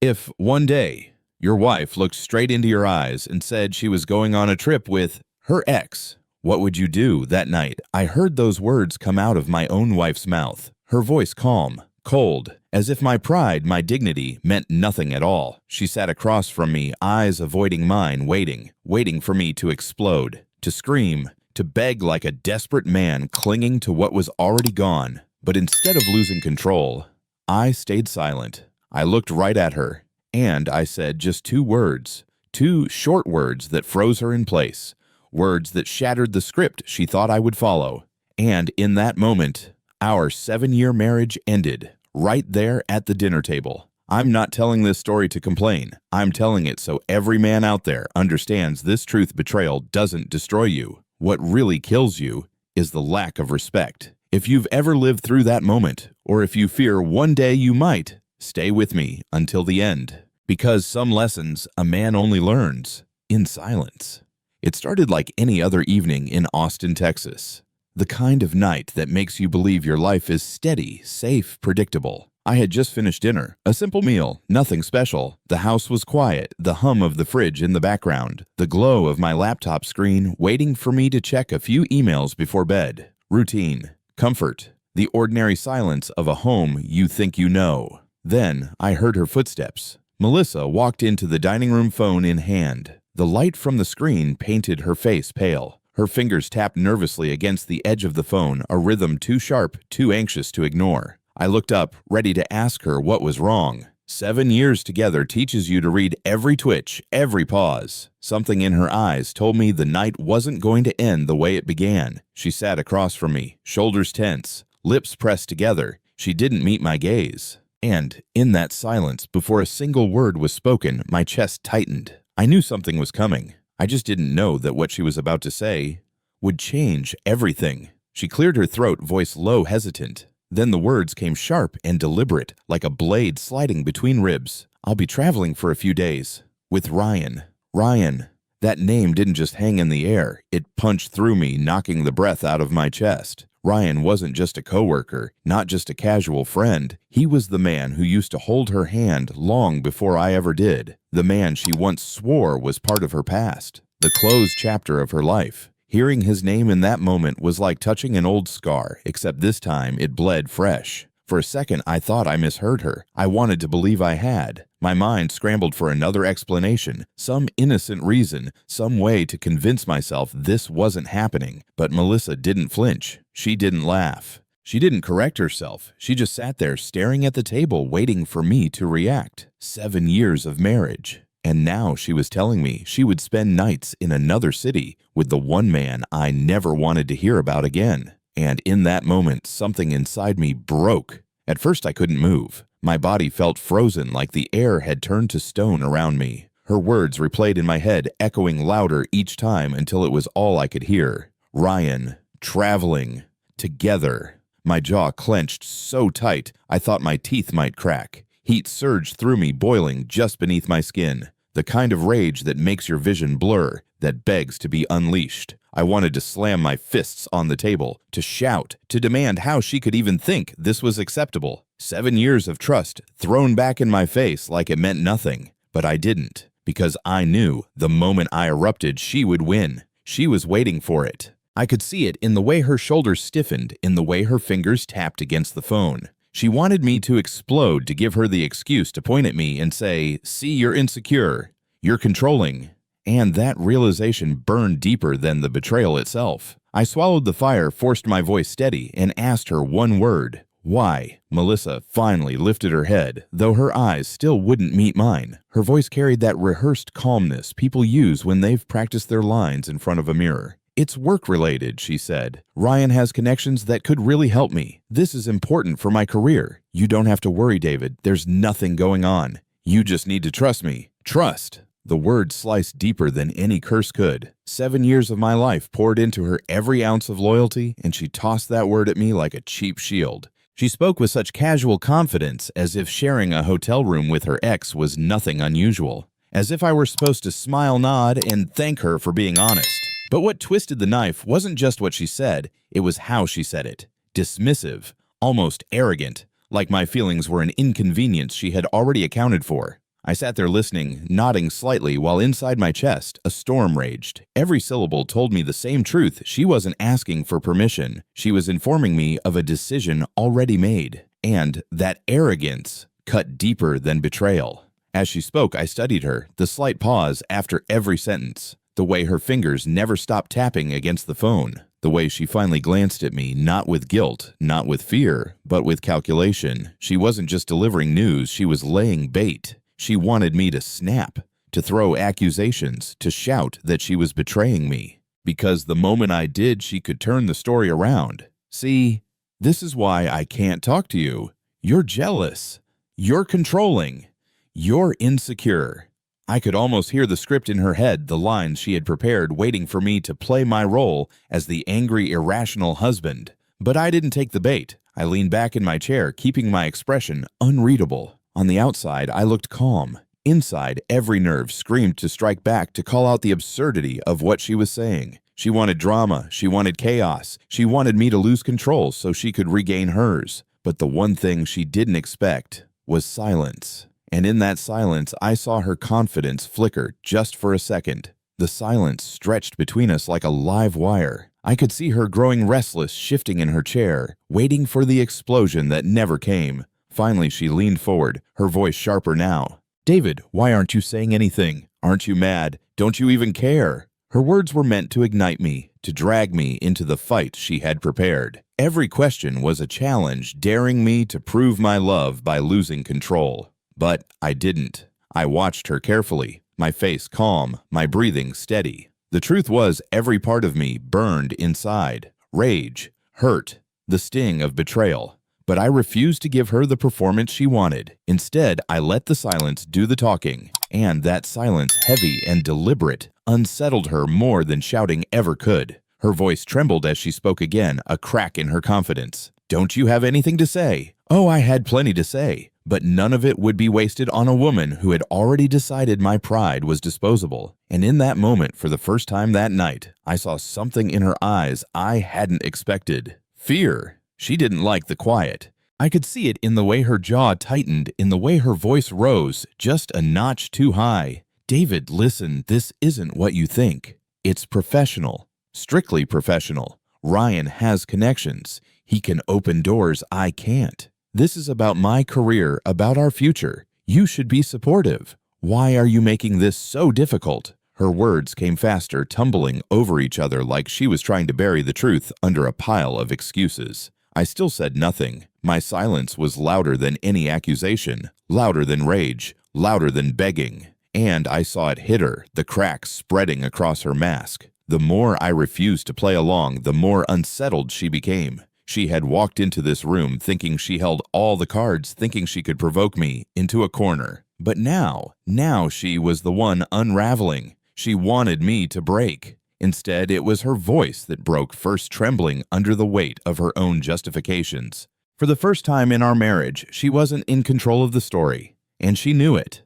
If one day your wife looked straight into your eyes and said she was going on a trip with her ex, what would you do that night? I heard those words come out of my own wife's mouth, her voice calm, cold, as if my pride, my dignity, meant nothing at all. She sat across from me, eyes avoiding mine, waiting for me to explode, to scream, to beg like a desperate man clinging to what was already gone. But instead of losing control, I stayed silent. I looked right at her, and I said just two words, two short words that froze her in place, words that shattered the script she thought I would follow. And in that moment, our 7-year marriage ended, right there at the dinner table. I'm not telling this story to complain. I'm telling it so every man out there understands this truth: betrayal doesn't destroy you. What really kills you is the lack of respect. If you've ever lived through that moment, or if you fear one day you might, stay with me until the end, because some lessons a man only learns in silence. It started like any other evening in Austin, Texas. The kind of night that makes you believe your life is steady, safe, predictable. I had just finished dinner, a simple meal, nothing special. The house was quiet, the hum of the fridge in the background, the glow of my laptop screen waiting for me to check a few emails before bed. Routine, comfort, the ordinary silence of a home you think you know. Then I heard her footsteps. Melissa walked into the dining room, phone in hand. The light from the screen painted her face pale. Her fingers tapped nervously against the edge of the phone, a rhythm too sharp, too anxious to ignore. I looked up, ready to ask her what was wrong. 7 years together teaches you to read every twitch, every pause. Something in her eyes told me the night wasn't going to end the way it began. She sat across from me, shoulders tense, lips pressed together. She didn't meet my gaze. And in that silence, before a single word was spoken, my chest tightened. I knew something was coming. I just didn't know that what she was about to say would change everything. She cleared her throat, voice low, hesitant. Then the words came sharp and deliberate, like a blade sliding between ribs. I'll be traveling for a few days. With Ryan. Ryan. That name didn't just hang in the air. It punched through me, knocking the breath out of my chest. Ryan wasn't just a coworker, not just a casual friend. He was the man who used to hold her hand long before I ever did. The man she once swore was part of her past. The closed chapter of her life. Hearing his name in that moment was like touching an old scar, except this time it bled fresh. For a second, I thought I misheard her. I wanted to believe I had. My mind scrambled for another explanation, some innocent reason, some way to convince myself this wasn't happening. But Melissa didn't flinch. She didn't laugh. She didn't correct herself. She just sat there staring at the table, waiting for me to react. 7 years of marriage. And now she was telling me she would spend nights in another city with the one man I never wanted to hear about again. And in that moment, something inside me broke. At first, I couldn't move. My body felt frozen, like the air had turned to stone around me. Her words replayed in my head, echoing louder each time until it was all I could hear. Ryan, traveling, together. My jaw clenched so tight, I thought my teeth might crack. Heat surged through me, boiling just beneath my skin. The kind of rage that makes your vision blur, that begs to be unleashed. I wanted to slam my fists on the table, to shout, to demand how she could even think this was acceptable. 7 years of trust thrown back in my face like it meant nothing. But I didn't, because I knew the moment I erupted, she would win. She was waiting for it. I could see it in the way her shoulders stiffened, in the way her fingers tapped against the phone. She wanted me to explode, to give her the excuse to point at me and say, "See, you're insecure. You're controlling." And that realization burned deeper than the betrayal itself. I swallowed the fire, forced my voice steady, and asked her one word. Why? Melissa finally lifted her head, though her eyes still wouldn't meet mine. Her voice carried that rehearsed calmness people use when they've practiced their lines in front of a mirror. "It's work-related," she said. "Ryan has connections that could really help me. This is important for my career. You don't have to worry, David. There's nothing going on. You just need to trust me." Trust. The word sliced deeper than any curse could. 7 years of my life poured into her every ounce of loyalty, and she tossed that word at me like a cheap shield. She spoke with such casual confidence, as if sharing a hotel room with her ex was nothing unusual. As if I were supposed to smile, nod, and thank her for being honest. But what twisted the knife wasn't just what she said, it was how she said it. Dismissive, almost arrogant, like my feelings were an inconvenience she had already accounted for. I sat there listening, nodding slightly while inside my chest a storm raged. Every syllable told me the same truth. She wasn't asking for permission. She was informing me of a decision already made. And that arrogance cut deeper than betrayal. As she spoke, I studied her, the slight pause after every sentence, the way her fingers never stopped tapping against the phone, the way she finally glanced at me, not with guilt, not with fear, but with calculation. She wasn't just delivering news, she was laying bait. She wanted me to snap, to throw accusations, to shout that she was betraying me. Because the moment I did, she could turn the story around. See, this is why I can't talk to you. You're jealous. You're controlling. You're insecure. I could almost hear the script in her head, the lines she had prepared, waiting for me to play my role as the angry, irrational husband. But I didn't take the bait. I leaned back in my chair, keeping my expression unreadable. On the outside, I looked calm. Inside, every nerve screamed to strike back, to call out the absurdity of what she was saying. She wanted drama. She wanted chaos. She wanted me to lose control so she could regain hers. But the one thing she didn't expect was silence. And in that silence, I saw her confidence flicker just for a second. The silence stretched between us like a live wire. I could see her growing restless, shifting in her chair, waiting for the explosion that never came. Finally, she leaned forward, her voice sharper now. "David, why aren't you saying anything? Aren't you mad? Don't you even care?" Her words were meant to ignite me, to drag me into the fight she had prepared. Every question was a challenge, daring me to prove my love by losing control. But I didn't. I watched her carefully, my face calm, my breathing steady. The truth was, every part of me burned inside. Rage, hurt, the sting of betrayal. But I refused to give her the performance she wanted. Instead, I let the silence do the talking. And that silence, heavy and deliberate, unsettled her more than shouting ever could. Her voice trembled as she spoke again, a crack in her confidence. "Don't you have anything to say?" Oh, I had plenty to say, but none of it would be wasted on a woman who had already decided my pride was disposable. And in that moment, for the first time that night, I saw something in her eyes I hadn't expected. Fear. She didn't like the quiet. I could see it in the way her jaw tightened, in the way her voice rose, just a notch too high. "David, listen, this isn't what you think. It's professional. Strictly professional. Ryan has connections. He can open doors I can't. This is about my career, about our future. You should be supportive. Why are you making this so difficult?" Her words came faster, tumbling over each other like she was trying to bury the truth under a pile of excuses. I still said nothing. My silence was louder than any accusation, louder than rage, louder than begging. And I saw it hit her, the cracks spreading across her mask. The more I refused to play along, the more unsettled she became. She had walked into this room thinking she held all the cards, thinking she could provoke me into a corner. But now she was the one unraveling. She wanted me to break. Instead, it was her voice that broke, first trembling under the weight of her own justifications. For the first time in our marriage, she wasn't in control of the story, and she knew it.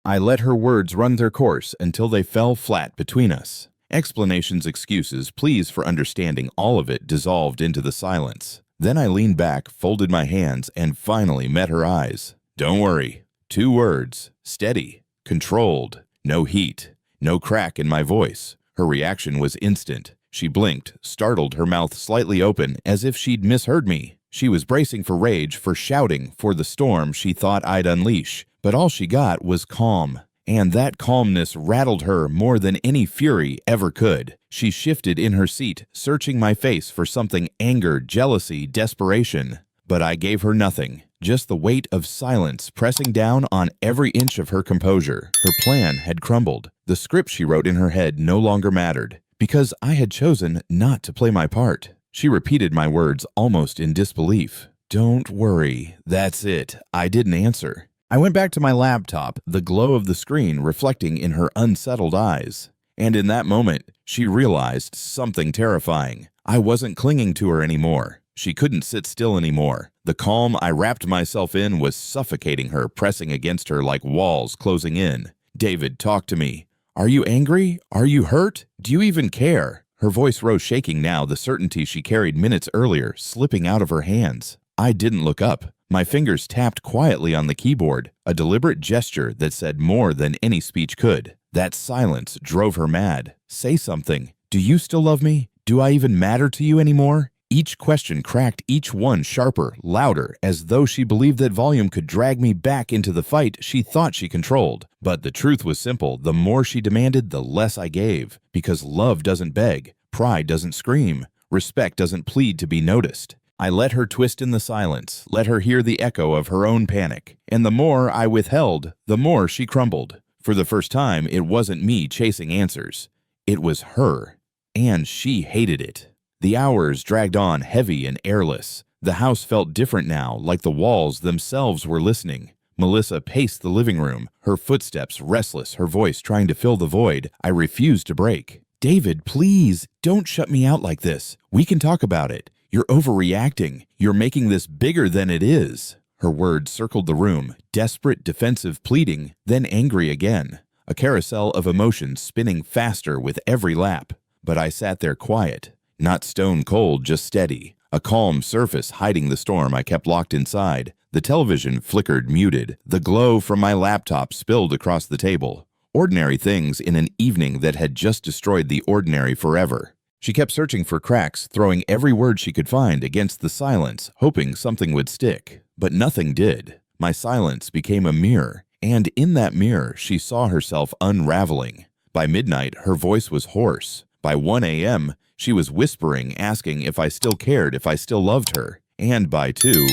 I let her words run their course until they fell flat between us. Explanations, excuses, pleas for understanding, all of it dissolved into the silence. Then I leaned back, folded my hands, and finally met her eyes. "Don't worry." 2 words. Steady. Controlled. No heat. No crack in my voice. Her reaction was instant. She blinked, startled, her mouth slightly open, as if she'd misheard me. She was bracing for rage, for shouting, for the storm she thought I'd unleash. But all she got was calm. And that calmness rattled her more than any fury ever could. She shifted in her seat, searching my face for something: anger, jealousy, desperation. But I gave her nothing. Just the weight of silence pressing down on every inch of her composure. Her plan had crumbled. The script she wrote in her head no longer mattered, because I had chosen not to play my part. She repeated my words almost in disbelief. "Don't worry, that's it." I didn't answer. I went back to my laptop, the glow of the screen reflecting in her unsettled eyes. And in that moment, she realized something terrifying. I wasn't clinging to her anymore. She couldn't sit still anymore. The calm I wrapped myself in was suffocating her, pressing against her like walls closing in. "David, talk to me. Are you angry? Are you hurt? Do you even care?" Her voice rose, shaking now, the certainty she carried minutes earlier slipping out of her hands. I didn't look up. My fingers tapped quietly on the keyboard, a deliberate gesture that said more than any speech could. That silence drove her mad. Say something. Do you still love me? Do I even matter to you anymore? Each question cracked each one sharper, louder, as though she believed that volume could drag me back into the fight she thought she controlled. But the truth was simple. The more she demanded, the less I gave. Because love doesn't beg, pride doesn't scream, respect doesn't plead to be noticed. I let her twist in the silence, let her hear the echo of her own panic. And the more I withheld, the more she crumbled. For the first time, it wasn't me chasing answers. It was her. And she hated it. The hours dragged on heavy and airless. The house felt different now, like the walls themselves were listening. Melissa paced the living room, her footsteps restless, her voice trying to fill the void I refused to break. David, please, don't shut me out like this. We can talk about it. You're overreacting. You're making this bigger than it is. Her words circled the room, desperate, defensive, pleading, then angry again. A carousel of emotions spinning faster with every lap. But I sat there quiet. Not stone cold, just steady. A calm surface hiding the storm I kept locked inside. The television flickered muted. The glow from my laptop spilled across the table. Ordinary things in an evening that had just destroyed the ordinary forever. She kept searching for cracks, throwing every word she could find against the silence, hoping something would stick. But nothing did. My silence became a mirror, and in that mirror she saw herself unraveling. By midnight, her voice was hoarse. By 1 a.m., she was whispering, asking if I still cared, if I still loved her. And by 2,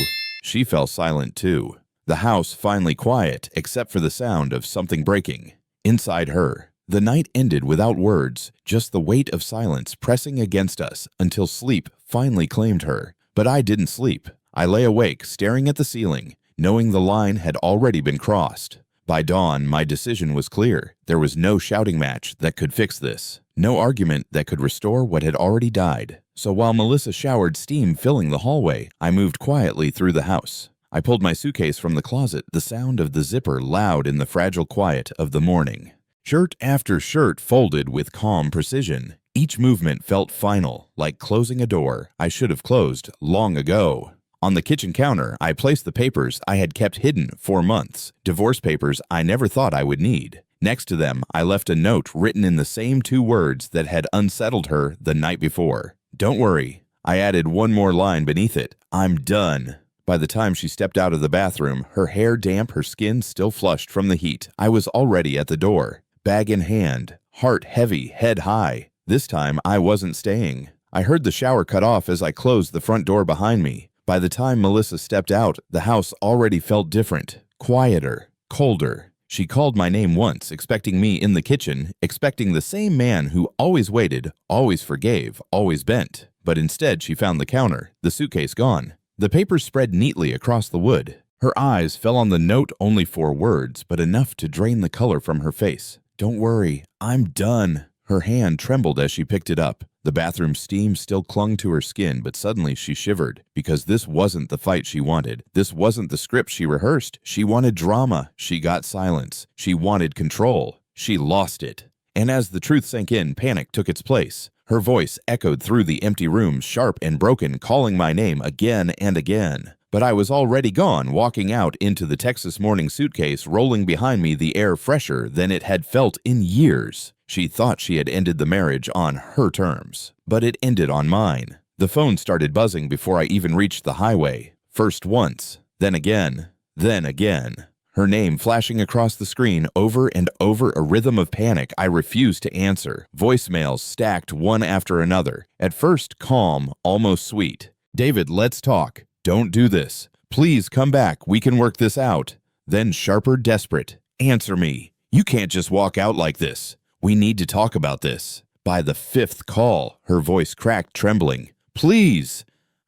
she fell silent too. The house finally quiet, except for the sound of something breaking. Inside her, the night ended without words, just the weight of silence pressing against us until sleep finally claimed her. But I didn't sleep. I lay awake, staring at the ceiling, knowing the line had already been crossed. By dawn, my decision was clear. There was no shouting match that could fix this. No argument that could restore what had already died. So while Melissa showered steam filling the hallway, I moved quietly through the house. I pulled my suitcase from the closet, the sound of the zipper loud in the fragile quiet of the morning. Shirt after shirt folded with calm precision. Each movement felt final, like closing a door I should have closed long ago. On the kitchen counter, I placed the papers I had kept hidden for months, divorce papers I never thought I would need. Next to them, I left a note written in the same 2 words that had unsettled her the night before. Don't worry. I added one more line beneath it. I'm done. By the time she stepped out of the bathroom, her hair damp, her skin still flushed from the heat, I was already at the door. Bag in hand, heart heavy, head high. This time, I wasn't staying. I heard the shower cut off as I closed the front door behind me. By the time Melissa stepped out, the house already felt different, quieter, colder. She called my name once, expecting me in the kitchen, expecting the same man who always waited, always forgave, always bent. But instead, she found the counter, the suitcase gone. The papers spread neatly across the wood. Her eyes fell on the note, only 4 words, but enough to drain the color from her face. Don't worry, I'm done. Her hand trembled as she picked it up. The bathroom steam still clung to her skin, but suddenly she shivered, because this wasn't the fight she wanted. This wasn't the script she rehearsed. She wanted drama. She got silence. She wanted control. She lost it. And as the truth sank in, panic took its place. Her voice echoed through the empty room, sharp and broken, calling my name again and again. But I was already gone, walking out into the Texas morning suitcase, rolling behind me the air fresher than it had felt in years. She thought she had ended the marriage on her terms, but it ended on mine. The phone started buzzing before I even reached the highway. First once, then again, then again. Her name flashing across the screen over and over, a rhythm of panic I refused to answer. Voicemails stacked one after another. At first calm, almost sweet. David, let's talk. Don't do this. Please come back. We can work this out. Then sharper, desperate. Answer me. You can't just walk out like this. We need to talk about this. By the 5th call, her voice cracked, trembling. Please.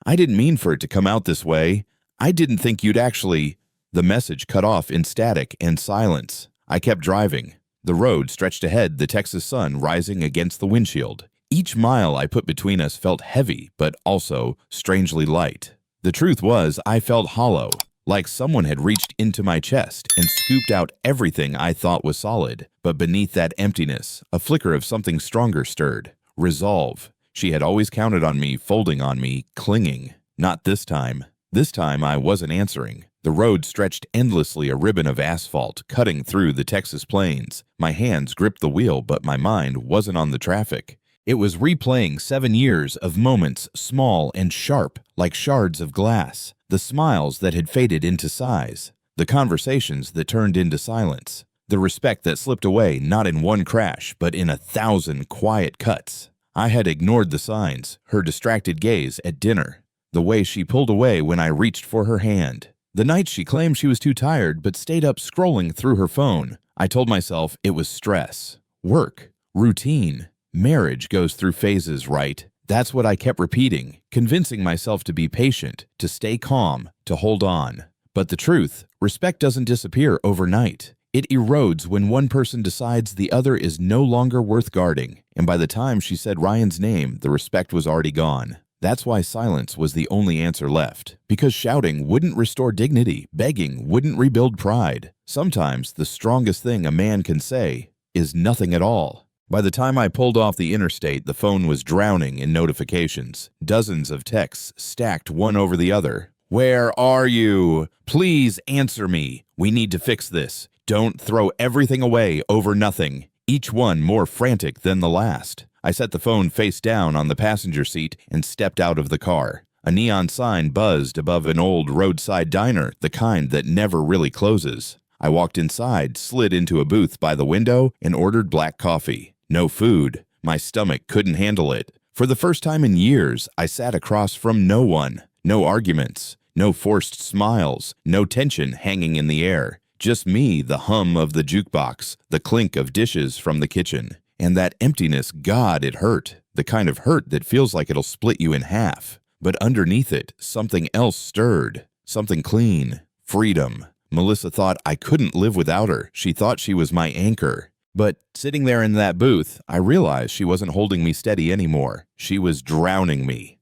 I didn't mean for it to come out this way. I didn't think you'd actually... The message cut off in static and silence. I kept driving. The road stretched ahead, the Texas sun rising against the windshield. Each mile I put between us felt heavy, but also strangely light. The truth was, I felt hollow, like someone had reached into my chest and scooped out everything I thought was solid. But beneath that emptiness, a flicker of something stronger stirred. Resolve. She had always counted on me, folding on me, clinging. Not this time. This time I wasn't answering. The road stretched endlessly, a ribbon of asphalt cutting through the Texas plains. My hands gripped the wheel, but my mind wasn't on the traffic. It was replaying 7 years of moments, small and sharp, like shards of glass. The smiles that had faded into sighs. The conversations that turned into silence. The respect that slipped away not in one crash, but in 1,000 quiet cuts. I had ignored the signs, her distracted gaze at dinner. The way she pulled away when I reached for her hand. The nights she claimed she was too tired but stayed up scrolling through her phone. I told myself it was stress, work, routine. Marriage goes through phases, right? That's what I kept repeating, convincing myself to be patient, to stay calm, to hold on. But the truth, respect doesn't disappear overnight. It erodes when one person decides the other is no longer worth guarding. And by the time she said Ryan's name, the respect was already gone. That's why silence was the only answer left. Because shouting wouldn't restore dignity, begging wouldn't rebuild pride. Sometimes the strongest thing a man can say is nothing at all. By the time I pulled off the interstate, the phone was drowning in notifications. Dozens of texts stacked one over the other. Where are you? Please answer me. We need to fix this. Don't throw everything away over nothing. Each one more frantic than the last. I set the phone face down on the passenger seat and stepped out of the car. A neon sign buzzed above an old roadside diner, the kind that never really closes. I walked inside, slid into a booth by the window, and ordered black coffee. No food. My stomach couldn't handle it. For the first time in years, I sat across from no one. No arguments. No forced smiles. No tension hanging in the air. Just me, the hum of the jukebox, the clink of dishes from the kitchen. And that emptiness, God, it hurt. The kind of hurt that feels like it'll split you in half. But underneath it, something else stirred. Something clean. Freedom. Melissa thought I couldn't live without her. She thought she was my anchor. But sitting there in that booth, I realized she wasn't holding me steady anymore. She was drowning me.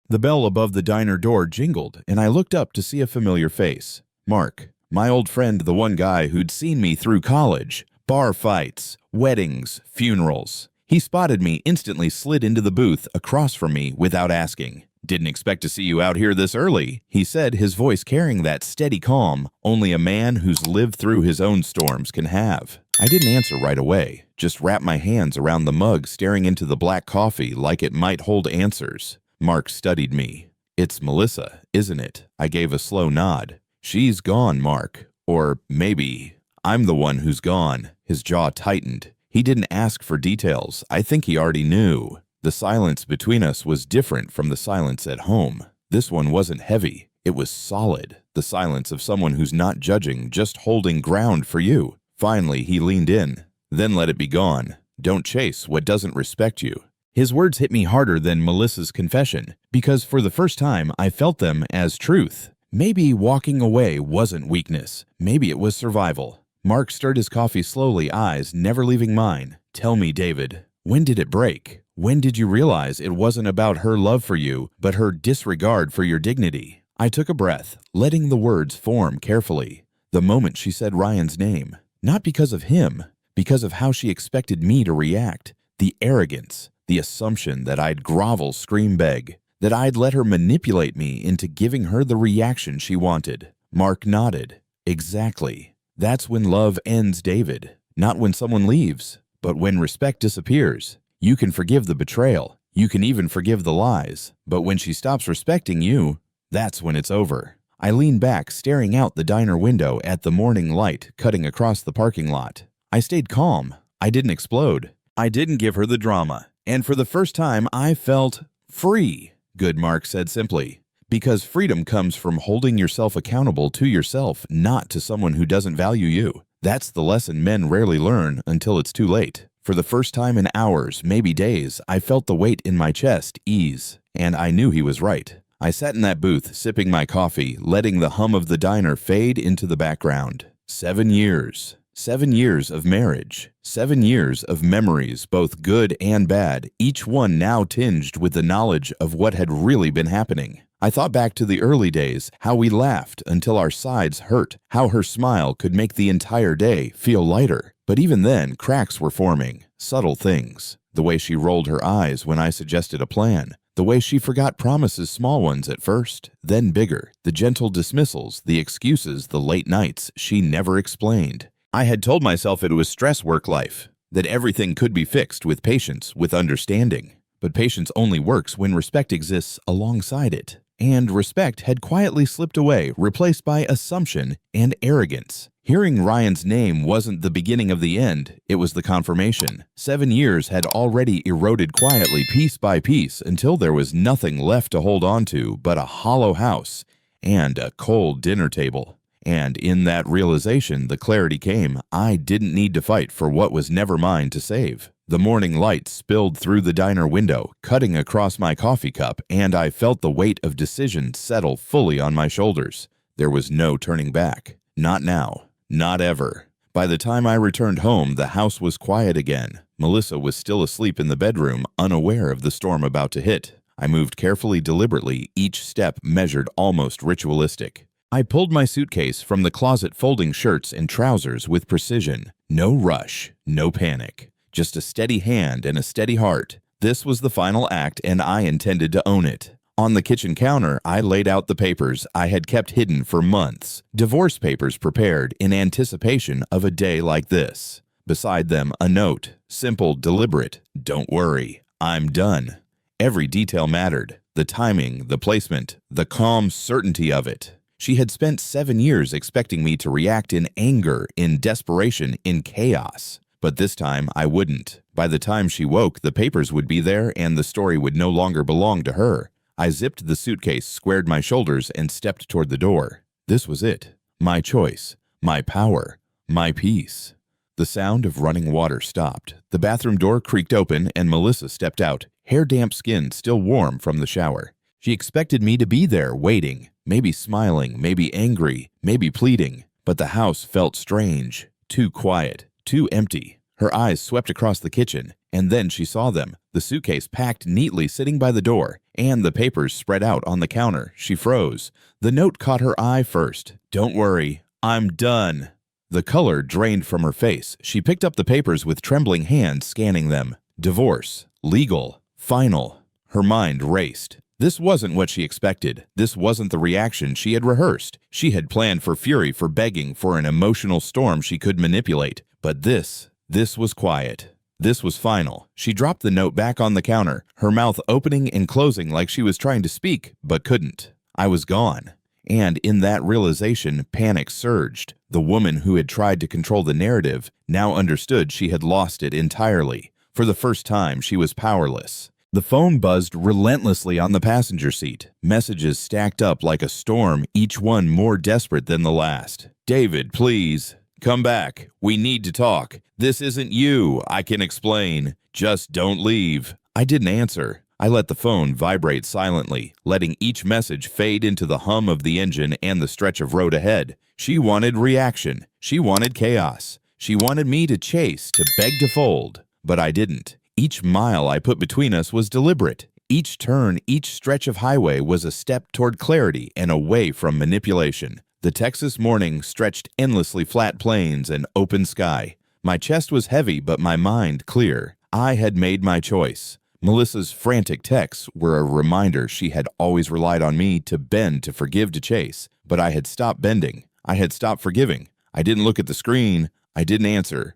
The bell above the diner door jingled, and I looked up to see a familiar face. Mark, my old friend, the one guy who'd seen me through college, bar fights, weddings, funerals. He spotted me, instantly slid into the booth across from me without asking. Didn't expect to see you out here this early, he said, his voice carrying that steady calm only a man who's lived through his own storms can have. I didn't answer right away, just wrapped my hands around the mug, staring into the black coffee like it might hold answers. Mark studied me. It's Melissa, isn't it? I gave a slow nod. She's gone, Mark. Or maybe I'm the one who's gone. His jaw tightened. He didn't ask for details. I think he already knew. The silence between us was different from the silence at home. This one wasn't heavy. It was solid. The silence of someone who's not judging, just holding ground for you. Finally, he leaned in. Then let it be gone. Don't chase what doesn't respect you. His words hit me harder than Melissa's confession, because for the first time I felt them as truth. Maybe walking away wasn't weakness. Maybe it was survival. Mark stirred his coffee slowly, eyes never leaving mine. Tell me, David, when did it break? When did you realize it wasn't about her love for you, but her disregard for your dignity? I took a breath, letting the words form carefully. The moment she said Ryan's name, not because of him, because of how she expected me to react. The arrogance, the assumption that I'd grovel, scream, beg, that I'd let her manipulate me into giving her the reaction she wanted. Mark nodded. Exactly. That's when love ends, David. Not when someone leaves, but when respect disappears. You can forgive the betrayal. You can even forgive the lies. But when she stops respecting you, that's when it's over. I leaned back, staring out the diner window at the morning light cutting across the parking lot. I stayed calm. I didn't explode. I didn't give her the drama. And for the first time, I felt free, good Mark said simply. Because freedom comes from holding yourself accountable to yourself, not to someone who doesn't value you. That's the lesson men rarely learn until it's too late. For the first time in hours, maybe days, I felt the weight in my chest ease, and I knew he was right. I sat in that booth, sipping my coffee, letting the hum of the diner fade into the background. 7 years. 7 years of marriage. 7 years of memories, both good and bad, each one now tinged with the knowledge of what had really been happening. I thought back to the early days, how we laughed until our sides hurt, how her smile could make the entire day feel lighter. But even then, cracks were forming, subtle things. The way she rolled her eyes when I suggested a plan, The way she forgot promises, small ones at first, then bigger, the gentle dismissals, the excuses, the late nights she never explained. I had told myself it was stress work life, that everything could be fixed with patience, with understanding. But patience only works when respect exists alongside it. And respect had quietly slipped away, replaced by assumption and arrogance. Hearing Ryan's name wasn't the beginning of the end, it was the confirmation. 7 years had already eroded quietly, piece by piece, until there was nothing left to hold on to but a hollow house and a cold dinner table. And in that realization, the clarity came. I didn't need to fight for what was never mine to save. The morning light spilled through the diner window, cutting across my coffee cup, and I felt the weight of decision settle fully on my shoulders. There was no turning back. Not now. Not ever. By the time I returned home, the house was quiet again. Melissa was still asleep in the bedroom, unaware of the storm about to hit. I moved carefully, deliberately, each step measured, almost ritualistic. I pulled my suitcase from the closet, folding shirts and trousers with precision. No rush, no panic. Just a steady hand and a steady heart. This was the final act, and I intended to own it. On the kitchen counter, I laid out the papers I had kept hidden for months. Divorce papers prepared in anticipation of a day like this. Beside them, a note, simple, deliberate. Don't worry, I'm done. Every detail mattered. The timing, the placement, the calm certainty of it. She had spent 7 years expecting me to react in anger, in desperation, in chaos. But this time, I wouldn't. By the time she woke, the papers would be there and the story would no longer belong to her. I zipped the suitcase, squared my shoulders, and stepped toward the door. This was it. My choice. My power. My peace. The sound of running water stopped. The bathroom door creaked open and Melissa stepped out, hair-damp skin still warm from the shower. She expected me to be there, waiting, maybe smiling, maybe angry, maybe pleading. But the house felt strange, too quiet, too empty. Her eyes swept across the kitchen, and then she saw them, the suitcase packed neatly sitting by the door, and the papers spread out on the counter. She froze. The note caught her eye first. Don't worry, I'm done. The color drained from her face. She picked up the papers with trembling hands, scanning them. Divorce. Legal. Final. Her mind raced. This wasn't what she expected. This wasn't the reaction she had rehearsed. She had planned for fury, for begging, for an emotional storm she could manipulate. But this was quiet. This was final. She dropped the note back on the counter, her mouth opening and closing like she was trying to speak, but couldn't. I was gone. And in that realization, panic surged. The woman who had tried to control the narrative now understood she had lost it entirely. For the first time, she was powerless. The phone buzzed relentlessly on the passenger seat. Messages stacked up like a storm, each one more desperate than the last. David, please. Come back. We need to talk. This isn't you. I can explain. Just don't leave. I didn't answer. I let the phone vibrate silently, letting each message fade into the hum of the engine and the stretch of road ahead. She wanted reaction. She wanted chaos. She wanted me to chase, to beg to fold. But I didn't. Each mile I put between us was deliberate. Each turn, each stretch of highway was a step toward clarity and away from manipulation. The Texas morning stretched endlessly, flat plains and open sky. My chest was heavy, but my mind clear. I had made my choice. Melissa's frantic texts were a reminder she had always relied on me to bend, to forgive, to chase. But I had stopped bending. I had stopped forgiving. I didn't look at the screen. I didn't answer.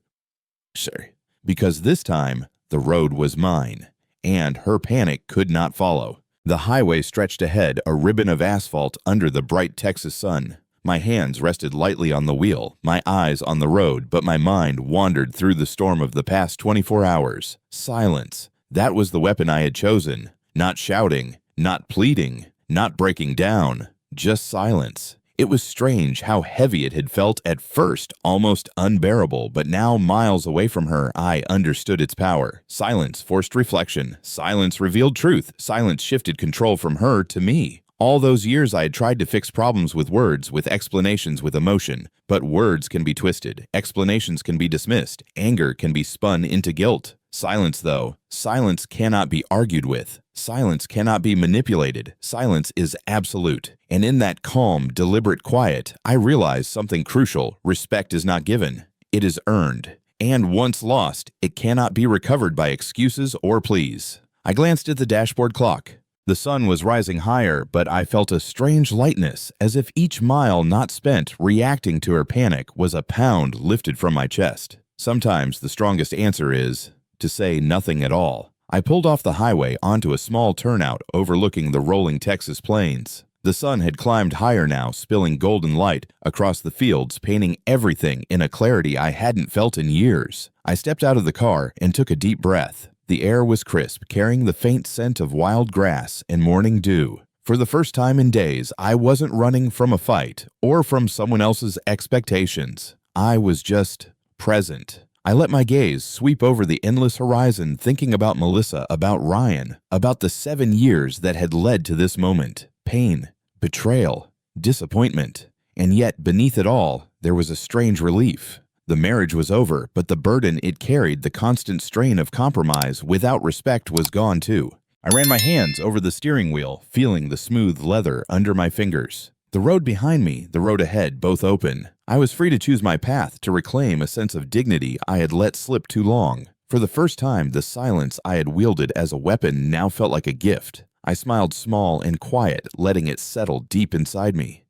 Sure. Because this time, the road was mine, and her panic could not follow. The highway stretched ahead, a ribbon of asphalt under the bright Texas sun. My hands rested lightly on the wheel, my eyes on the road, but my mind wandered through the storm of the past 24 hours. Silence. That was the weapon I had chosen. Not shouting, not pleading, not breaking down, just silence. It was strange how heavy it had felt at first, almost unbearable, but now, miles away from her, I understood its power. Silence forced reflection. Silence revealed truth. Silence shifted control from her to me. All those years I had tried to fix problems with words, with explanations, with emotion. But words can be twisted. Explanations can be dismissed. Anger can be spun into guilt. Silence, though, silence cannot be argued with. Silence cannot be manipulated. Silence is absolute. And in that calm, deliberate quiet, I realized something crucial. Respect is not given. It is earned. And once lost, it cannot be recovered by excuses or pleas. I glanced at the dashboard clock. The sun was rising higher, but I felt a strange lightness, as if each mile not spent reacting to her panic was a pound lifted from my chest. Sometimes the strongest answer is to say nothing at all. I pulled off the highway onto a small turnout overlooking the rolling Texas plains. The sun had climbed higher now, spilling golden light across the fields, painting everything in a clarity I hadn't felt in years. I stepped out of the car and took a deep breath. The air was crisp, carrying the faint scent of wild grass and morning dew. For the first time in days, I wasn't running from a fight or from someone else's expectations. I was just present. I let my gaze sweep over the endless horizon, thinking about Melissa, about Ryan, about the 7 years that had led to this moment. Pain, betrayal, disappointment. And yet, beneath it all, there was a strange relief. The marriage was over, but the burden it carried, the constant strain of compromise without respect, was gone too. I ran my hands over the steering wheel, feeling the smooth leather under my fingers. The road behind me, the road ahead, both open. I was free to choose my path, to reclaim a sense of dignity I had let slip too long. For the first time, the silence I had wielded as a weapon now felt like a gift. I smiled small and quiet, letting it settle deep inside me.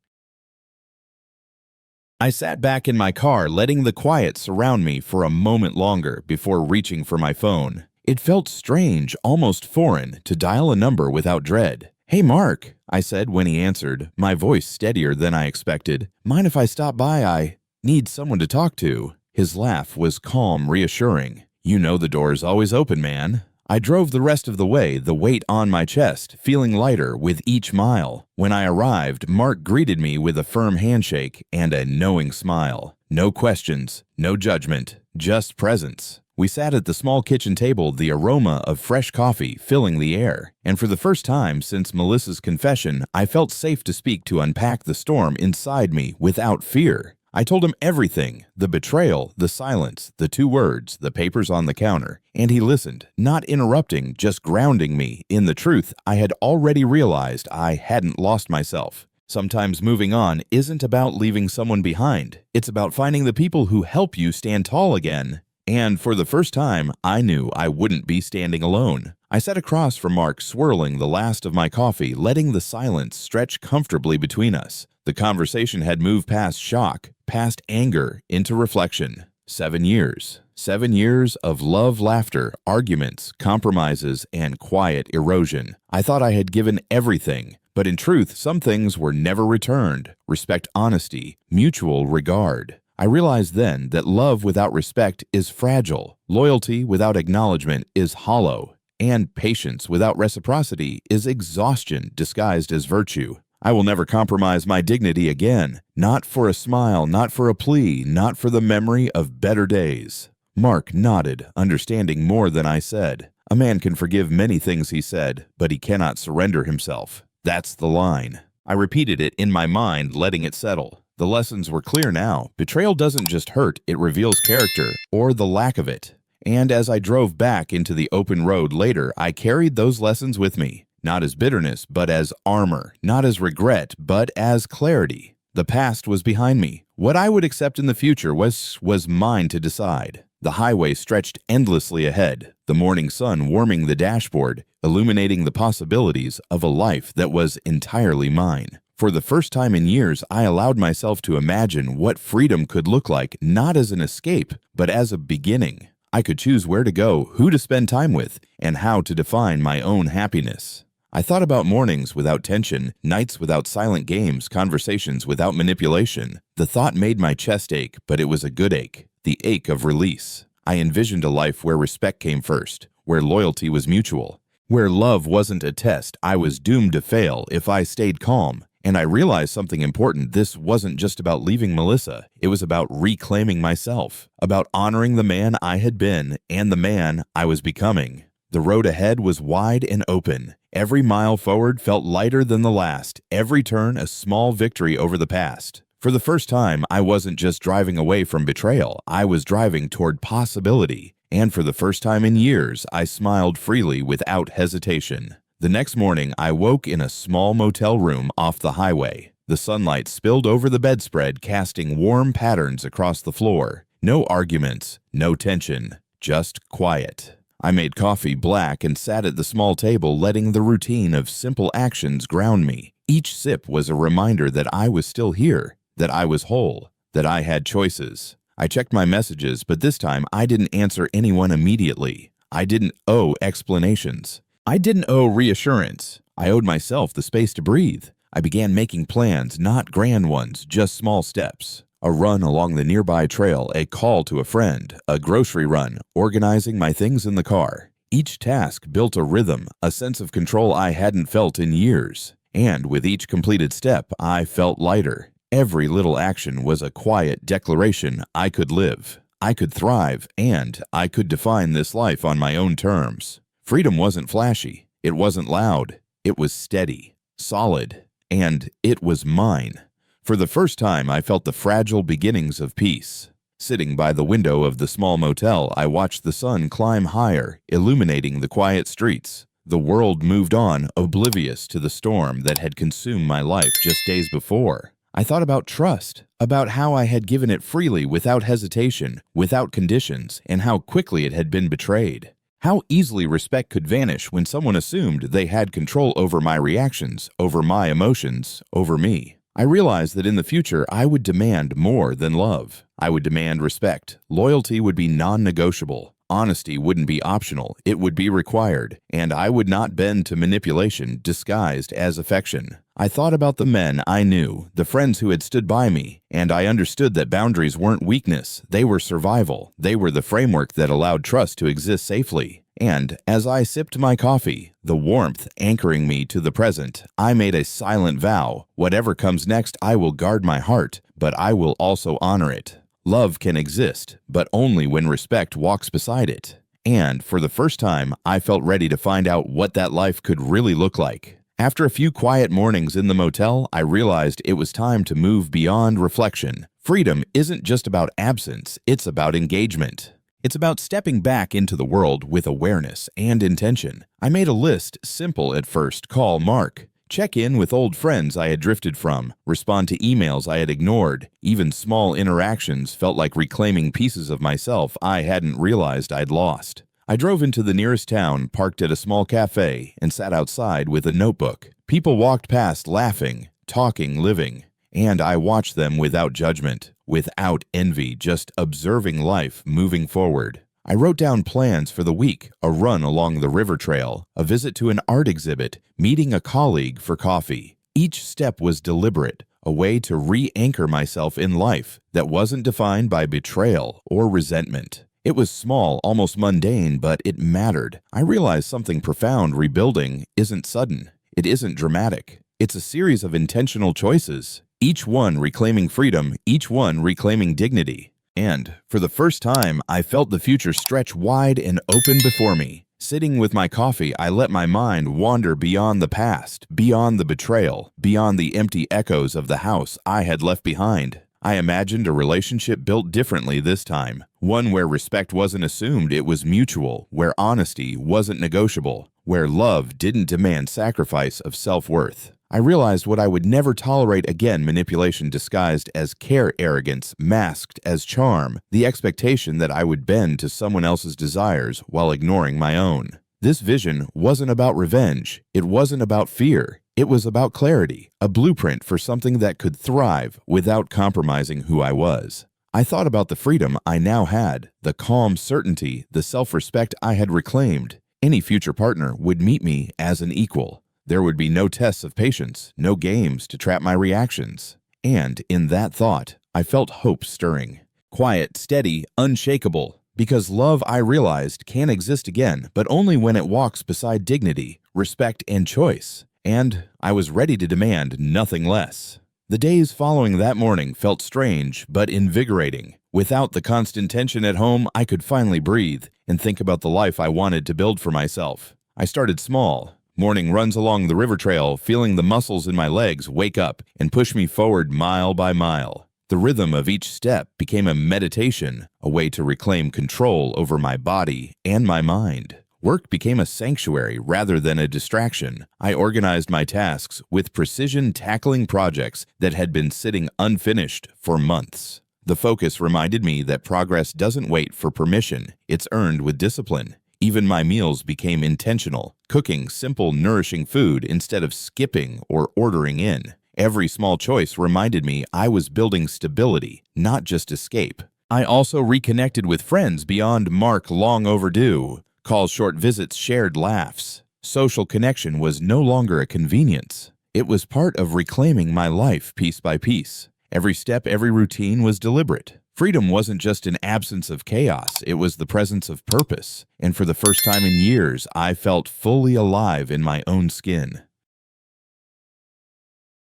I sat back in my car, letting the quiet surround me for a moment longer before reaching for my phone. It felt strange, almost foreign, to dial a number without dread. "Hey, Mark," I said when he answered, my voice steadier than I expected. "Mind if I stop by? I need someone to talk to." His laugh was calm, reassuring. "You know the door's always open, man." I drove the rest of the way, the weight on my chest, feeling lighter with each mile. When I arrived, Mark greeted me with a firm handshake and a knowing smile. No questions, no judgment, just presence. We sat at the small kitchen table, the aroma of fresh coffee filling the air. And for the first time since Melissa's confession, I felt safe to speak, to unpack the storm inside me without fear. I told him everything, the betrayal, the silence, the 2 words, the papers on the counter, and he listened, not interrupting, just grounding me in the truth I had already realized. I hadn't lost myself. Sometimes moving on isn't about leaving someone behind. It's about finding the people who help you stand tall again. And for the first time, I knew I wouldn't be standing alone. I sat across from Mark, swirling the last of my coffee, letting the silence stretch comfortably between us. The conversation had moved past shock, past anger, into reflection. 7 years. 7 years of love, laughter, arguments, compromises, and quiet erosion. I thought I had given everything, but in truth, some things were never returned. Respect, honesty, mutual regard. I realized then that love without respect is fragile, loyalty without acknowledgement is hollow, and patience without reciprocity is exhaustion disguised as virtue. I will never compromise my dignity again, not for a smile, not for a plea, not for the memory of better days. Mark nodded, understanding more than I said. A man can forgive many things, he said, but he cannot surrender himself. That's the line. I repeated it in my mind, letting it settle. The lessons were clear now. Betrayal doesn't just hurt, it reveals character, or the lack of it. And as I drove back into the open road later, I carried those lessons with me. Not as bitterness, but as armor. Not as regret, but as clarity. The past was behind me. What I would accept in the future was mine to decide. The highway stretched endlessly ahead, the morning sun warming the dashboard, illuminating the possibilities of a life that was entirely mine. For the first time in years, I allowed myself to imagine what freedom could look like, not as an escape, but as a beginning. I could choose where to go, who to spend time with, and how to define my own happiness. I thought about mornings without tension, nights without silent games, conversations without manipulation. The thought made my chest ache, but it was a good ache, the ache of release. I envisioned a life where respect came first, where loyalty was mutual, where love wasn't a test I was doomed to fail if I stayed calm. And I realized something important. This wasn't just about leaving Melissa. It was about reclaiming myself, about honoring the man I had been and the man I was becoming. The road ahead was wide and open. Every mile forward felt lighter than the last, every turn a small victory over the past. For the first time, I wasn't just driving away from betrayal, I was driving toward possibility. And for the first time in years, I smiled freely without hesitation. The next morning, I woke in a small motel room off the highway. The sunlight spilled over the bedspread, casting warm patterns across the floor. No arguments, no tension, just quiet. I made coffee black and sat at the small table, letting the routine of simple actions ground me. Each sip was a reminder that I was still here, that I was whole, that I had choices. I checked my messages, but this time I didn't answer anyone immediately. I didn't owe explanations. I didn't owe reassurance. I owed myself the space to breathe. I began making plans, not grand ones, just small steps. A run along the nearby trail, a call to a friend, a grocery run, organizing my things in the car. Each task built a rhythm, a sense of control I hadn't felt in years. And with each completed step, I felt lighter. Every little action was a quiet declaration I could live, I could thrive, and I could define this life on my own terms. Freedom wasn't flashy, it wasn't loud, it was steady, solid, and it was mine. For the first time, I felt the fragile beginnings of peace. Sitting by the window of the small motel, I watched the sun climb higher, illuminating the quiet streets. The world moved on, oblivious to the storm that had consumed my life just days before. I thought about trust, about how I had given it freely without hesitation, without conditions, and how quickly it had been betrayed. How easily respect could vanish when someone assumed they had control over my reactions, over my emotions, over me. I realized that in the future I would demand more than love. I would demand respect. Loyalty would be non-negotiable. Honesty wouldn't be optional, it would be required, and I would not bend to manipulation disguised as affection. I thought about the men I knew, the friends who had stood by me, and I understood that boundaries weren't weakness, they were survival. They were the framework that allowed trust to exist safely. And as I sipped my coffee, the warmth anchoring me to the present, I made a silent vow. Whatever comes next, I will guard my heart, but I will also honor it. Love can exist, but only when respect walks beside it. And for the first time, I felt ready to find out what that life could really look like. After a few quiet mornings in the motel, I realized it was time to move beyond reflection. Freedom isn't just about absence, it's about engagement. It's about stepping back into the world with awareness and intention. I made a list, simple at first: call Mark, check in with old friends I had drifted from, respond to emails I had ignored. Even small interactions felt like reclaiming pieces of myself I hadn't realized I'd lost. I drove into the nearest town, parked at a small cafe, and sat outside with a notebook. People walked past laughing, talking, living, and I watched them without judgment, without envy, just observing life moving forward. I wrote down plans for the week: a run along the river trail, a visit to an art exhibit, meeting a colleague for coffee. Each step was deliberate, a way to re-anchor myself in life that wasn't defined by betrayal or resentment. It was small, almost mundane, but it mattered. I realized something profound: rebuilding isn't sudden. It isn't dramatic. It's a series of intentional choices, each one reclaiming freedom, each one reclaiming dignity. And for the first time, I felt the future stretch wide and open before me. Sitting with my coffee, I let my mind wander beyond the past, beyond the betrayal, beyond the empty echoes of the house I had left behind. I imagined a relationship built differently this time, one where respect wasn't assumed, it was mutual, where honesty wasn't negotiable, where love didn't demand sacrifice of self-worth. I realized what I would never tolerate again: manipulation disguised as care, arrogance masked as charm, the expectation that I would bend to someone else's desires while ignoring my own. This vision wasn't about revenge, it wasn't about fear, it was about clarity, a blueprint for something that could thrive without compromising who I was. I thought about the freedom I now had, the calm certainty, the self-respect I had reclaimed. Any future partner would meet me as an equal. There would be no tests of patience, no games to trap my reactions. And in that thought, I felt hope stirring. Quiet, steady, unshakable. Because love, I realized, can exist again, but only when it walks beside dignity, respect, and choice. And I was ready to demand nothing less. The days following that morning felt strange but invigorating. Without the constant tension at home, I could finally breathe and think about the life I wanted to build for myself. I started small. Morning runs along the river trail, feeling the muscles in my legs wake up and push me forward mile by mile. The rhythm of each step became a meditation, a way to reclaim control over my body and my mind. Work became a sanctuary rather than a distraction. I organized my tasks with precision, tackling projects that had been sitting unfinished for months. The focus reminded me that progress doesn't wait for permission, it's earned with discipline. Even my meals became intentional, cooking simple, nourishing food instead of skipping or ordering in. Every small choice reminded me I was building stability, not just escape. I also reconnected with friends beyond mark long overdue. Calls, short visits, shared laughs. Social connection was no longer a convenience. It was part of reclaiming my life piece by piece. Every step, every routine was deliberate. Freedom wasn't just an absence of chaos, it was the presence of purpose. And for the first time in years, I felt fully alive in my own skin.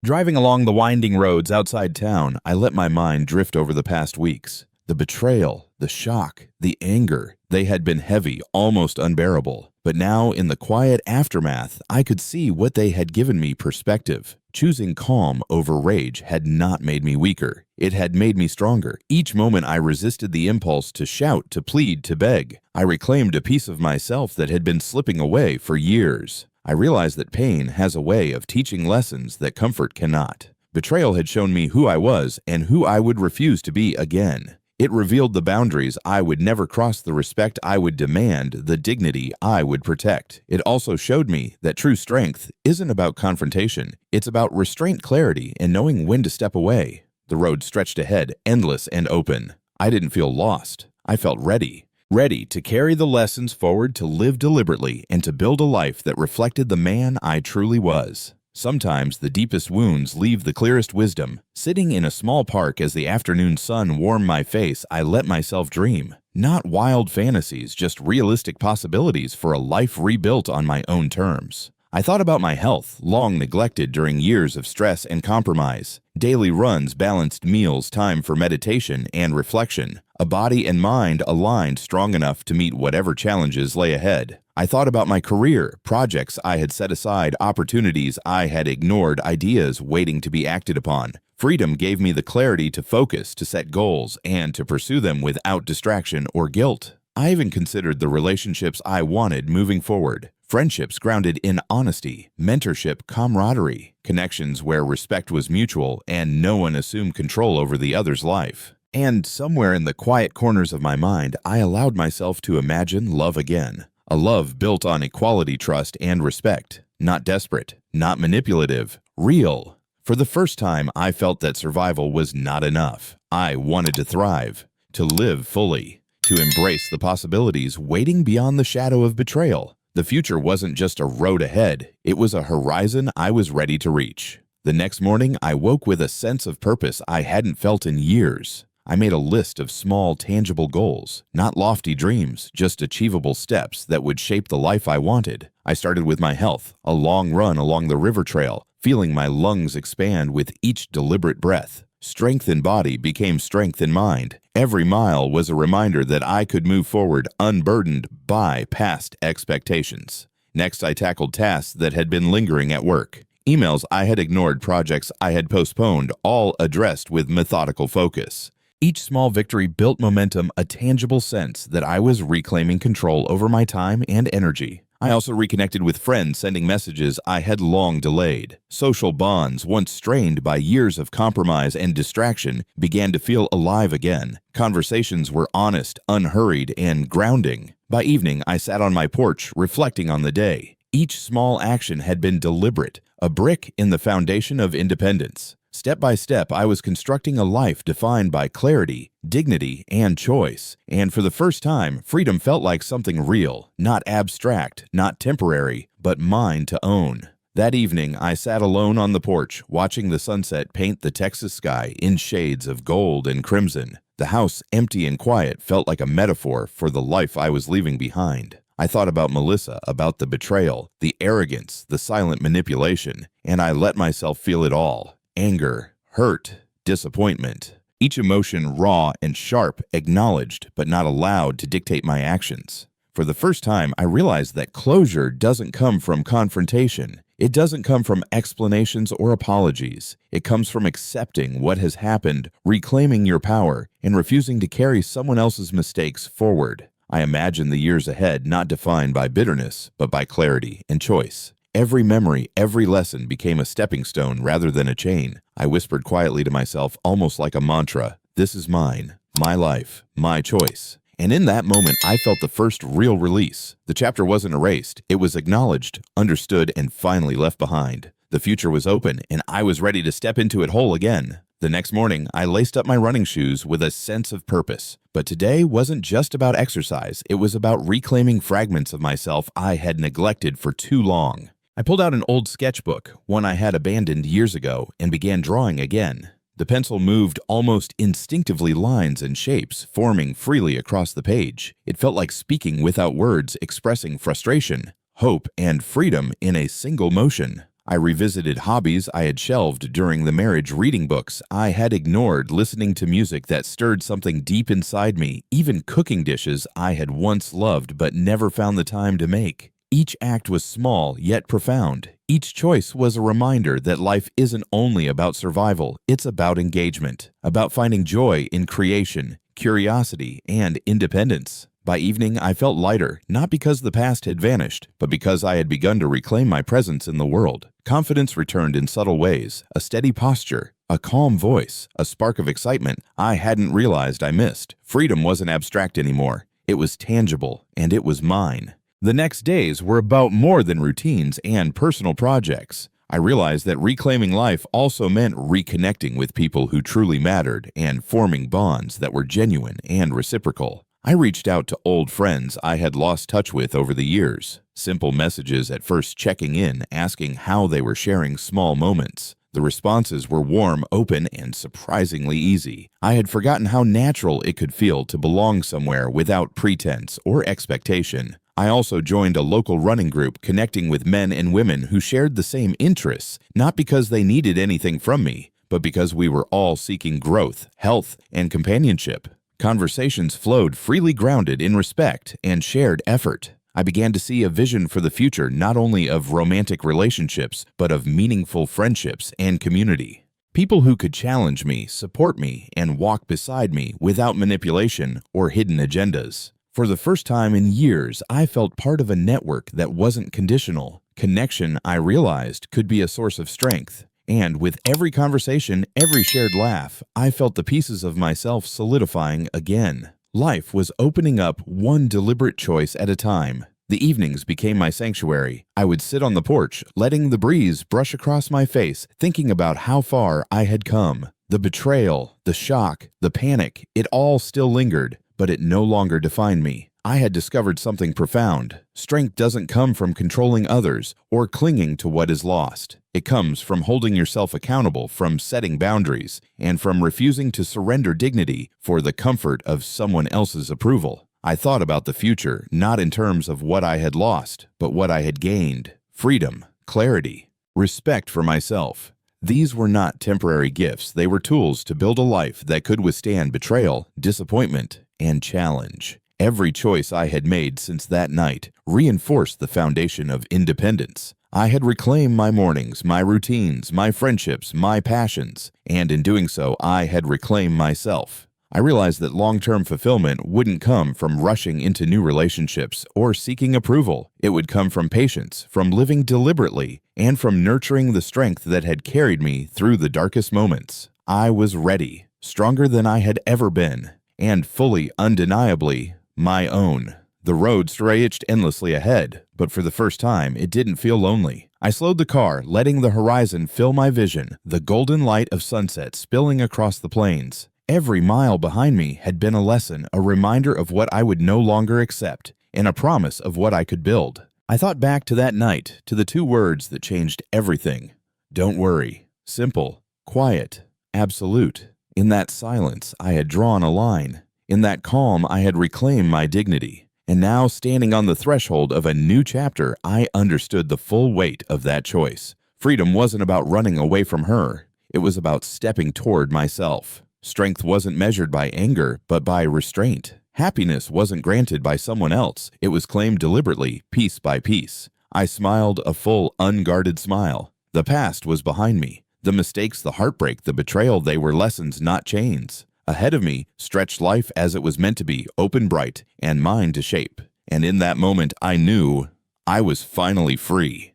Driving along the winding roads outside town, I let my mind drift over the past weeks. The betrayal, the shock, the anger, they had been heavy, almost unbearable. But now, in the quiet aftermath, I could see what they had given me perspective. Choosing calm over rage had not made me weaker. It had made me stronger. Each moment I resisted the impulse to shout, to plead, to beg. I reclaimed a piece of myself that had been slipping away for years. I realized that pain has a way of teaching lessons that comfort cannot. Betrayal had shown me who I was and who I would refuse to be again. It revealed the boundaries I would never cross, the respect I would demand, the dignity I would protect. It also showed me that true strength isn't about confrontation. It's about restraint, clarity, and knowing when to step away. The road stretched ahead, endless and open. I didn't feel lost. I felt ready. Ready to carry the lessons forward, to live deliberately, and to build a life that reflected the man I truly was. Sometimes the deepest wounds leave the clearest wisdom. Sitting in a small park as the afternoon sun warmed my face, I let myself dream. Not wild fantasies, just realistic possibilities for a life rebuilt on my own terms. I thought about my health, long neglected during years of stress and compromise. Daily runs, balanced meals, time for meditation and reflection. A body and mind aligned, strong enough to meet whatever challenges lay ahead. I thought about my career, projects I had set aside, opportunities I had ignored, ideas waiting to be acted upon. Freedom gave me the clarity to focus, to set goals, and to pursue them without distraction or guilt. I even considered the relationships I wanted moving forward. Friendships grounded in honesty, mentorship, camaraderie, connections where respect was mutual and no one assumed control over the other's life. And somewhere in the quiet corners of my mind, I allowed myself to imagine love again. A love built on equality, trust, and respect. Not desperate, not manipulative, real. For the first time, I felt that survival was not enough. I wanted to thrive, to live fully, to embrace the possibilities waiting beyond the shadow of betrayal. The future wasn't just a road ahead, it was a horizon I was ready to reach. The next morning, I woke with a sense of purpose I hadn't felt in years. I made a list of small, tangible goals, not lofty dreams, just achievable steps that would shape the life I wanted. I started with my health, a long run along the river trail, feeling my lungs expand with each deliberate breath. Strength in body became strength in mind. Every mile was a reminder that I could move forward unburdened by past expectations. Next, I tackled tasks that had been lingering at work. Emails I had ignored, projects I had postponed, all addressed with methodical focus. Each small victory built momentum, a tangible sense that I was reclaiming control over my time and energy. I also reconnected with friends, sending messages I had long delayed. Social bonds, once strained by years of compromise and distraction, began to feel alive again. Conversations were honest, unhurried, and grounding. By evening, I sat on my porch, reflecting on the day. Each small action had been deliberate, a brick in the foundation of independence. Step by step, I was constructing a life defined by clarity, dignity, and choice. And for the first time, freedom felt like something real, not abstract, not temporary, but mine to own. That evening, I sat alone on the porch, watching the sunset paint the Texas sky in shades of gold and crimson. The house, empty and quiet, felt like a metaphor for the life I was leaving behind. I thought about Melissa, about the betrayal, the arrogance, the silent manipulation, and I let myself feel it all. Anger, hurt, disappointment. Each emotion raw and sharp, acknowledged but not allowed to dictate my actions. For the first time, I realized that closure doesn't come from confrontation. It doesn't come from explanations or apologies. It comes from accepting what has happened, reclaiming your power, and refusing to carry someone else's mistakes forward. I imagine the years ahead not defined by bitterness, but by clarity and choice. Every memory, every lesson became a stepping stone rather than a chain. I whispered quietly to myself, almost like a mantra, "This is mine, my life, my choice." And in that moment, I felt the first real release. The chapter wasn't erased. It was acknowledged, understood, and finally left behind. The future was open, and I was ready to step into it whole again. The next morning, I laced up my running shoes with a sense of purpose. But today wasn't just about exercise. It was about reclaiming fragments of myself I had neglected for too long. I pulled out an old sketchbook, one I had abandoned years ago, and began drawing again. The pencil moved almost instinctively lines and shapes, forming freely across the page. It felt like speaking without words, expressing frustration, hope, and freedom in a single motion. I revisited hobbies I had shelved during the marriage, reading books I had ignored, listening to music that stirred something deep inside me, even cooking dishes I had once loved but never found the time to make. Each act was small yet profound. Each choice was a reminder that life isn't only about survival, it's about engagement, about finding joy in creation, curiosity, and independence. By evening, I felt lighter, not because the past had vanished, but because I had begun to reclaim my presence in the world. Confidence returned in subtle ways, a steady posture, a calm voice, a spark of excitement I hadn't realized I missed. Freedom wasn't abstract anymore. It was tangible, and it was mine. The next days were about more than routines and personal projects. I realized that reclaiming life also meant reconnecting with people who truly mattered and forming bonds that were genuine and reciprocal. I reached out to old friends I had lost touch with over the years. Simple messages at first, checking in, asking how they were sharing small moments. The responses were warm, open, and surprisingly easy. I had forgotten how natural it could feel to belong somewhere without pretense or expectation. I also joined a local running group, connecting with men and women who shared the same interests, not because they needed anything from me, but because we were all seeking growth, health, and companionship. Conversations flowed freely, grounded in respect and shared effort. I began to see a vision for the future, not only of romantic relationships, but of meaningful friendships and community. People who could challenge me, support me, and walk beside me without manipulation or hidden agendas. For the first time in years, I felt part of a network that wasn't conditional. Connection, I realized, could be a source of strength. And with every conversation, every shared laugh, I felt the pieces of myself solidifying again. Life was opening up one deliberate choice at a time. The evenings became my sanctuary. I would sit on the porch, letting the breeze brush across my face, thinking about how far I had come. The betrayal, the shock, the panic, it all still lingered, but it no longer defined me. I had discovered something profound. Strength doesn't come from controlling others or clinging to what is lost. It comes from holding yourself accountable, from setting boundaries, and from refusing to surrender dignity for the comfort of someone else's approval. I thought about the future, not in terms of what I had lost, but what I had gained: freedom, clarity, respect for myself. These were not temporary gifts. They were tools to build a life that could withstand betrayal, disappointment, and challenge. Every choice I had made since that night reinforced the foundation of independence. I had reclaimed my mornings, my routines, my friendships, my passions, and in doing so, I had reclaimed myself. I realized that long-term fulfillment wouldn't come from rushing into new relationships or seeking approval. It would come from patience, from living deliberately, and from nurturing the strength that had carried me through the darkest moments. I was ready, stronger than I had ever been, and fully, undeniably, my own. The road stretched endlessly ahead, but for the first time, it didn't feel lonely. I slowed the car, letting the horizon fill my vision, the golden light of sunset spilling across the plains. Every mile behind me had been a lesson, a reminder of what I would no longer accept, and a promise of what I could build. I thought back to that night, to the two words that changed everything. Don't worry. Simple, quiet, absolute. In that silence, I had drawn a line. In that calm, I had reclaimed my dignity. And now, standing on the threshold of a new chapter, I understood the full weight of that choice. Freedom wasn't about running away from her. It was about stepping toward myself. Strength wasn't measured by anger, but by restraint. Happiness wasn't granted by someone else. It was claimed deliberately, piece by piece. I smiled a full, unguarded smile. The past was behind me. The mistakes, the heartbreak, the betrayal, they were lessons, not chains. Ahead of me stretched life as it was meant to be, open, bright, and mine to shape. And in that moment, I knew I was finally free.